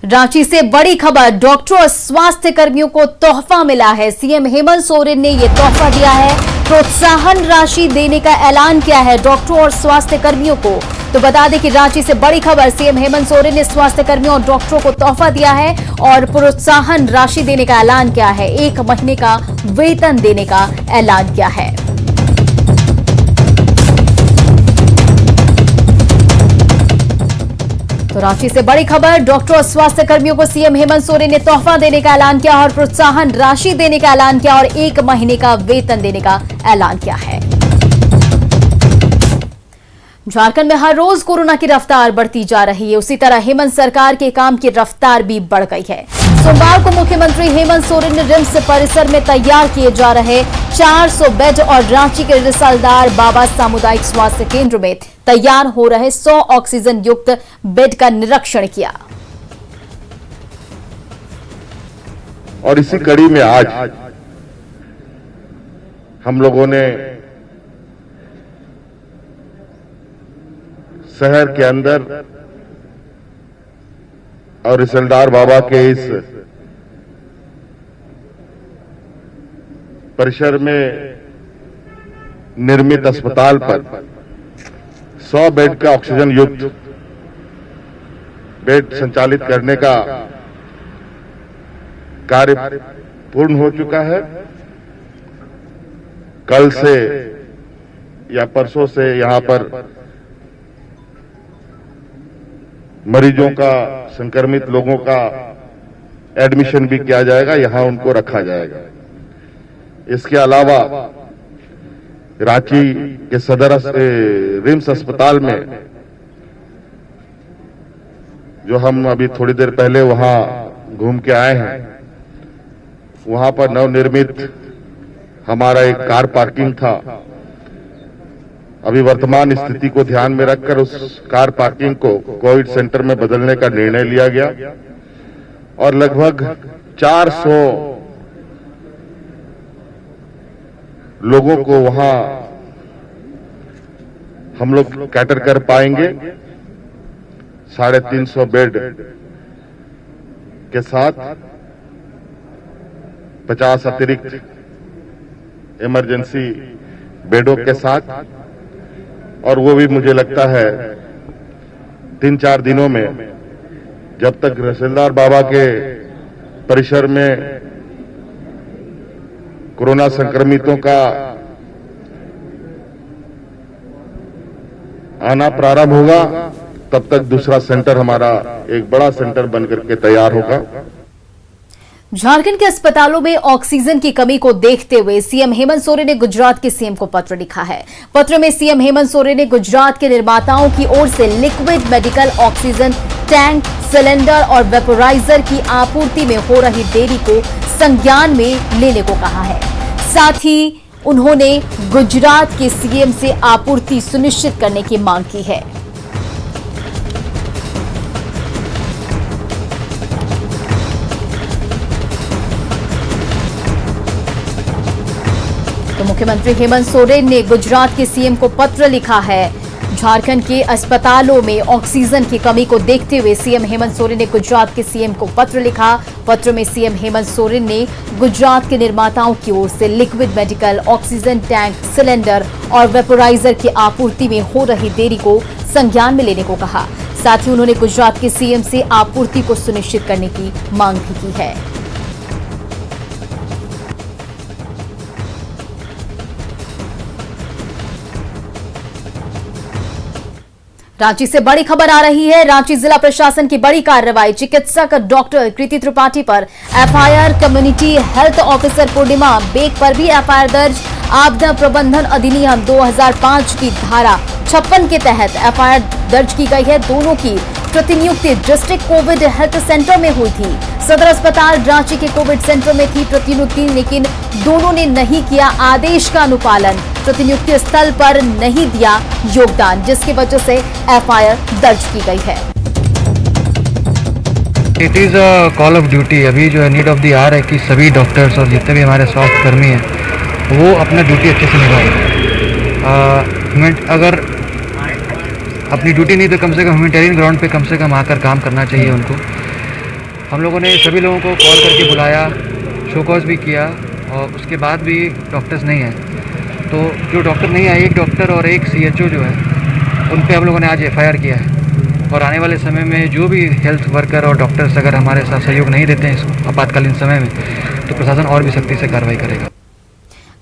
रांची से बड़ी खबर, डॉक्टरों और स्वास्थ्य कर्मियों को तोहफा मिला है। सीएम हेमंत सोरेन ने यह तोहफा दिया है। प्रोत्साहन राशि देने का ऐलान किया है डॉक्टरों और स्वास्थ्य कर्मियों को। तो बता दें कि रांची से बड़ी खबर, सीएम हेमंत सोरेन ने स्वास्थ्य कर्मियों और डॉक्टरों को तोहफा दिया है और प्रोत्साहन राशि देने का ऐलान किया है। 1 महीने का वेतन देने का ऐलान किया है। तो रांची से बड़ी खबर, डॉक्टर और स्वास्थ्य कर्मियों को सीएम हेमंत सोरेन ने तोहफा देने का ऐलान किया और प्रोत्साहन राशि देने का ऐलान किया और 1 महीने का वेतन देने का ऐलान किया है। झारखंड में हर रोज कोरोना की रफ्तार बढ़ती जा रही है, उसी तरह हेमंत सरकार के काम की रफ्तार भी बढ़ गई है। सोमवार को मुख्यमंत्री हेमंत सोरेन ने रिम्स परिसर में तैयार किए जा रहे 400 बेड और रांची के रिसालदार बाबा सामुदायिक स्वास्थ्य केंद्र में तैयार हो रहे 100 ऑक्सीजन युक्त बेड का निरीक्षण किया। और इसी कड़ी में आज हम लोगों ने शहर के अंदर और रिसालदार बाबा के इस परिसर में निर्मित अस्पताल पर 100 बेड का ऑक्सीजन युक्त बेड संचालित करने का कार्य पूर्ण हो चुका है। कल से या परसों से यहां पर मरीजों का, संक्रमित लोगों का एडमिशन भी किया जाएगा, यहां उनको रखा जाएगा। इसके अलावा रांची के सदर रिम्स अस्पताल में जो हम अभी थोड़ी देर पहले वहां घूम के आए हैं, वहां पर नवनिर्मित हमारा एक कार पार्किंग था। अभी वर्तमान स्थिति को ध्यान में रखकर उस कार पार्किंग को कोविड सेंटर में बदलने का निर्णय लिया गया और लगभग 400 लोगों को वहां हम लोग कैटर कर पाएंगे। 350 बेड के साथ 50 अतिरिक्त इमरजेंसी बेडों के साथ, और वो भी मुझे लगता है 3-4 दिनों में, जब तक रिसालदार बाबा के परिसर में कोरोना संक्रमितों का आना प्रारंभ होगा, तब तक दूसरा सेंटर हमारा एक बड़ा सेंटर बनकर के तैयार होगा। झारखंड के अस्पतालों में ऑक्सीजन की कमी को देखते हुए सीएम हेमंत सोरेन ने गुजरात के सीएम को पत्र लिखा है। पत्र में सीएम हेमंत सोरेन ने गुजरात के निर्माताओं की ओर से liquid medical oxygen tank, cylinder और वेपोराइजर की आपूर्ति में हो रही देरी को संज्ञान में लेने को कहा है। साथ ही उन्होंने गुजरात के सीएम से आपूर्ति सुनिश्चित करने की मांग की है। तो मुख्यमंत्री हेमंत सोरेन ने गुजरात के सीएम को पत्र लिखा है। झारखंड के अस्पतालों में ऑक्सीजन की कमी को देखते हुए सीएम हेमंत सोरेन ने गुजरात के सीएम को पत्र लिखा। पत्र में सीएम हेमंत सोरेन ने गुजरात के निर्माताओं की ओर से liquid medical oxygen tank, cylinder और वेपोराइजर की आपूर्ति में हो रही देरी को संज्ञान में लेने को कहा। साथ ही उन्होंने गुजरात के सीएम से आपूर्ति को सुनिश्चित करने की मांग भी की है। रांची से बड़ी खबर आ रही है। रांची जिला प्रशासन की बड़ी कार्रवाई, चिकित्सक डॉक्टर कृति त्रिपाठी पर एफआईआर, कम्युनिटी हेल्थ ऑफिसर पूर्णिमा बेग पर भी एफआईआर दर्ज। आपदा प्रबंधन अधिनियम 2005 की धारा 56 के तहत एफआईआर दर्ज की गई है। दोनों की प्रतिनियुक्ति डिस्ट्रिक्ट कोविड हेल्थ सेंटर में हुई थी। सदर अस्पताल रांची के कोविड सेंटर में थी प्रतिनियुक्ति, लेकिन दोनों ने नहीं किया आदेश का अनुपालन, प्रतिनियुक्ति स्थल पर नहीं दिया योगदान, जिसकी वजह से एफआईआर दर्ज की गई है। It is a call of duty. अभी जो है नीड ऑफ द आवर है कि सभी डॉक्टर्स और जितने भी हमारे स्वास्थ्य कर्मी हैं वो अपना ड्यूटी अच्छे से निभाएं। अगर अपनी ड्यूटी नहीं तो कम से कम ह्यूमैनिटेरियन ग्राउंड पे कम से कम आकर काम करना चाहिए उनको। हम लोगों ने सभी लोगों को कॉल करके बुलाया, शो कॉज भी किया और उसके बाद भी डॉक्टर्स नहीं आए। तो जो डॉक्टर नहीं आए, एक डॉक्टर और एक CHO जो है, उन पे हम लोगों ने आज FIR किया है। और आने वाले समय में जो भी हेल्थ वर्कर और डॉक्टर्स अगर हमारे साथ सहयोग नहीं देते हैं इस आपातकालीन समय में, तो प्रशासन और भी सख्ती से कार्रवाई करेगा।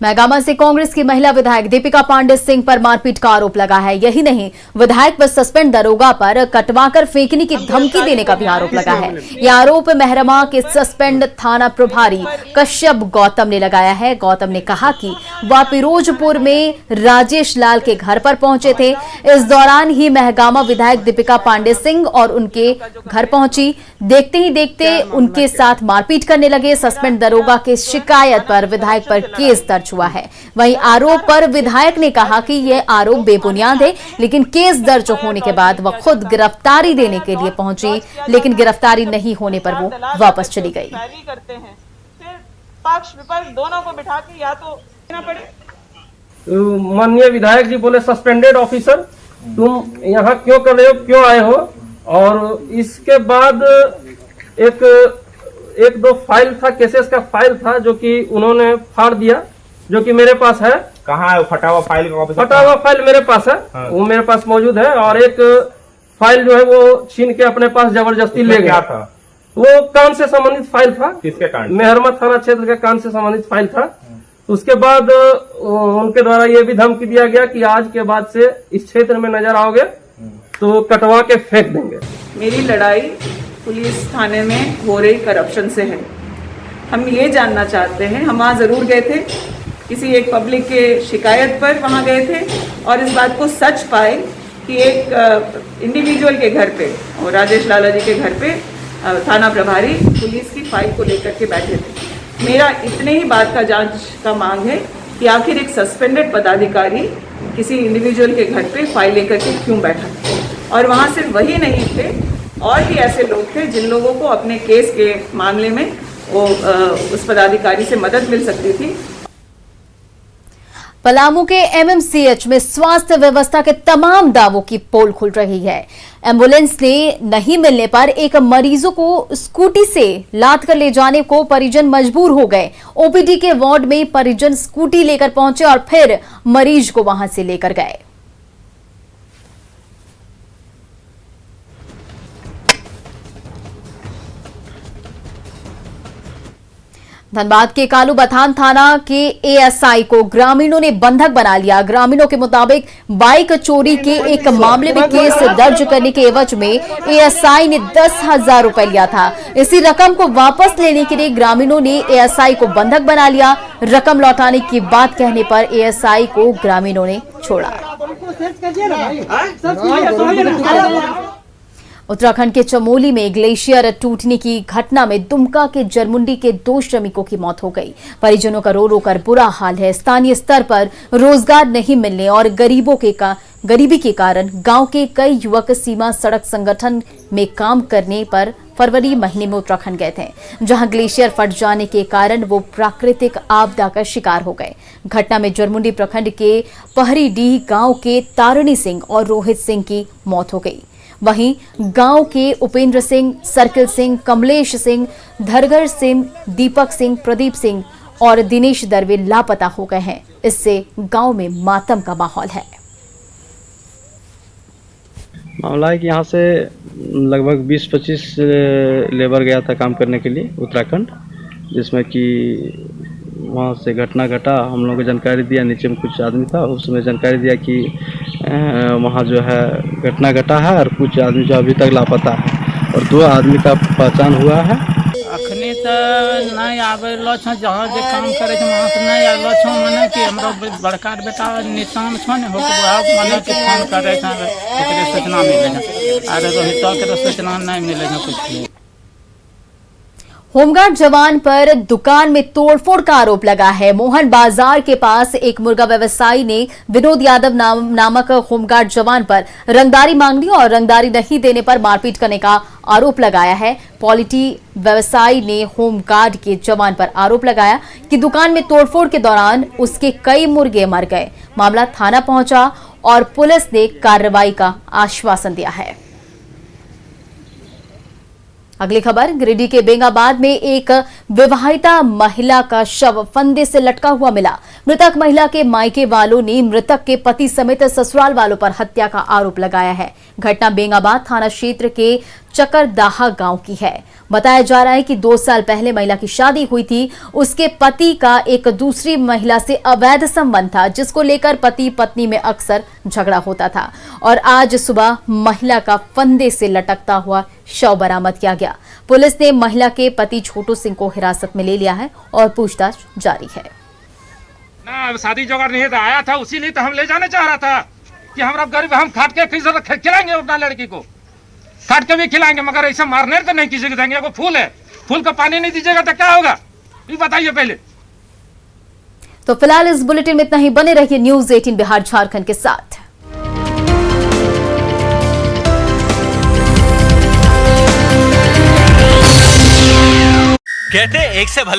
महगामा से कांग्रेस की महिला विधायक दीपिका पांडे सिंह पर मारपीट का आरोप लगा है। यही नहीं, विधायक पर सस्पेंड दरोगा पर कटवाकर फेंकने की धमकी देने का भी आरोप लगा है। यह आरोप मेहरमा के सस्पेंड थाना प्रभारी कश्यप गौतम ने लगाया है। गौतम ने कहा कि वह फिरोजपुर में राजेश लाल के घर पर पहुंचे थे। इस दौरान ही महगामा विधायक दीपिका पांडे सिंह और उनके घर पहुंची। देखते ही देखते उनके साथ मारपीट करने लगे। सस्पेंड दरोगा की शिकायत पर विधायक पर केस दर्ज हुआ है। वहीं आरोप पर विधायक ने कहा कि यह आरोप बेबुनियाद है, लेकिन केस दर्ज होने के बाद वह खुद गिरफ्तारी देने के लिए पहुंची, लेकिन गिरफ्तारी नहीं होने पर वो वापस चली गई। करते हैं, फिर पक्ष विपक्ष दोनों को बिठा के या तो देना पड़े। माननीय विधायक जी बोले सस्पेंडेड ऑफिसर तुम यहाँ क्यों कर रहे हो, क्यों आए हो। और इसके बाद एक दो फाइल था, केसेस का फाइल था जो कि उन्होंने फाड़ दिया, जो कि मेरे पास है। कहाँ है फटा हुआ फाइल का कॉपी? फटा हुआ फाइल मेरे पास है। हाँ। वो मेरे पास मौजूद है। और एक फाइल जो है वो छीन के अपने पास जबरदस्ती ले गया। क्या था वो कान से संबंधित फाइल था। किसके कान? मेहरमा थाना क्षेत्र के कान से संबंधित फाइल था। उसके बाद उनके द्वारा ये भी धमकी दिया गया कि आज के बाद से इस क्षेत्र में नजर आओगे तो कटवा के फेंक देंगे। मेरी लड़ाई पुलिस थाने में हो रही करप्शन से है। हम ये जानना चाहते हैं, हम वहाँ जरूर गए थे, किसी एक पब्लिक के शिकायत पर वहाँ गए थे और इस बात को सच पाए कि एक इंडिविजुअल के घर पे और राजेश लाला जी के घर पे थाना प्रभारी पुलिस की फाइल को लेकर के बैठे थे। मेरा इतने ही बात का जांच का मांग है कि आखिर एक सस्पेंडेड पदाधिकारी किसी इंडिविजुअल के घर पे फाइल लेकर के क्यों बैठा। और वहाँ सिर्फ वही नहीं थे, और भी ऐसे लोग थे जिन लोगों को अपने केस के मामले में वो उस पदाधिकारी से मदद मिल सकती थी। पलामू के MMCH में स्वास्थ्य व्यवस्था के तमाम दावों की पोल खुल रही है। एम्बुलेंस ने नहीं मिलने पर एक मरीजों को स्कूटी से लाद कर ले जाने को परिजन मजबूर हो गए। OPD के वार्ड में परिजन स्कूटी लेकर पहुंचे और फिर मरीज को वहां से लेकर गए। धनबाद के कालू बथान थाना के ASI को ग्रामीणों ने बंधक बना लिया। ग्रामीणों के मुताबिक बाइक चोरी के एक मामले में केस दर्ज करने के एवज में ASI ने 10,000 रुपए लिया था। इसी रकम को वापस लेने के लिए ग्रामीणों ने ASI को बंधक बना लिया। रकम लौटाने की बात कहने पर ASI को ग्रामीणों ने छोड़ा। उत्तराखंड के चमोली में ग्लेशियर टूटने की घटना में दुमका के जरमुंडी के 2 श्रमिकों की मौत हो गई। परिजनों का रो रो कर बुरा हाल है। स्थानीय स्तर पर रोजगार नहीं मिलने और गरीबी के कारण गांव के कई युवक सीमा सड़क संगठन में काम करने पर फरवरी महीने में उत्तराखंड गए थे, जहां ग्लेशियर फट जाने के कारण वो प्राकृतिक आपदा का शिकार हो गए। घटना में जरमुंडी प्रखंड के पहरीडीह गांव के तारिणी सिंह और रोहित सिंह की मौत हो गई। वहीं गांव के उपेंद्र सिंह, सर्किल सिंह, कमलेश सिंह, धरगर सिंह, दीपक सिंह, प्रदीप सिंह और दिनेश दरवे लापता हो गए हैं। इससे गांव में मातम का माहौल है। मामला है कि यहाँ से लगभग 20-25 लेबर गया था काम करने के लिए उत्तराखंड, जिसमें कि वहाँ से घटना घटा। हम लोगों को जानकारी दिया, नीचे में कुछ आदमी था, उसमें जानकारी दिया कि वहाँ जो है घटना घटा है और कुछ आदमी जो अभी तक लापता है और 2 आदमी का पहचान हुआ है। अखनी तो नहीं आवेलो छ, जहाँ जे काम करे छ वहाँ से नहीं आवेलो छ। माने कि हमरो बड़का बेटा निशान छ ने होकरा माने कि फोन करे छ, ओकरे सूचना मिले छ। अरे रोहित के सूचना नहीं मिले छ कुछ। होमगार्ड जवान पर दुकान में तोड़फोड़ का आरोप लगा है। मोहन बाजार के पास एक मुर्गा व्यवसायी ने विनोद यादव नामक होमगार्ड जवान पर रंगदारी मांगनी और रंगदारी नहीं देने पर मारपीट करने का आरोप लगाया है। पॉलिटी व्यवसायी ने होमगार्ड के जवान पर आरोप लगाया कि दुकान में तोड़फोड़ के दौरान उसके कई मुर्गे मर गए। मामला थाना पहुंचा और पुलिस ने कार्रवाई का आश्वासन दिया है। अगली खबर, गिरिडीह के बेंगाबाद में एक विवाहिता महिला का शव फंदे से लटका हुआ मिला। मृतक महिला के मायके वालों ने मृतक के पति समेत ससुराल वालों पर हत्या का आरोप लगाया है। घटना बेंगाबाद थाना क्षेत्र के चकरदाहा गांव की है। बताया जा रहा है कि 2 साल पहले महिला की शादी हुई थी। उसके पति का एक दूसरी महिला से अवैध संबंध था, जिसको लेकर पति पत्नी में अक्सर झगड़ा होता था और आज सुबह महिला का फंदे से लटकता हुआ शव बरामद किया गया। पुलिस ने महिला के पति छोटू सिंह को हिरासत में ले लिया है और पूछताछ जारी है। ना शादी जोगाड़ नहीं था, आया था उसी लिए तो हम ले जाने चाह रहा था कि हमारा गरीब हम काट के खिलाएंगे अपना लड़की को, काट के भी खिलाएंगे, मगर ऐसा मारने तो नहीं किसी को देंगे। वो फूल है, फूल का पानी नहीं दीजिएगा तो क्या होगा, ये बताइए पहले। तो फिलहाल इस बुलेटिन में इतना ही। बने रहिए न्यूज़ 18 बिहार झारखंड के साथ। कहते एक से भले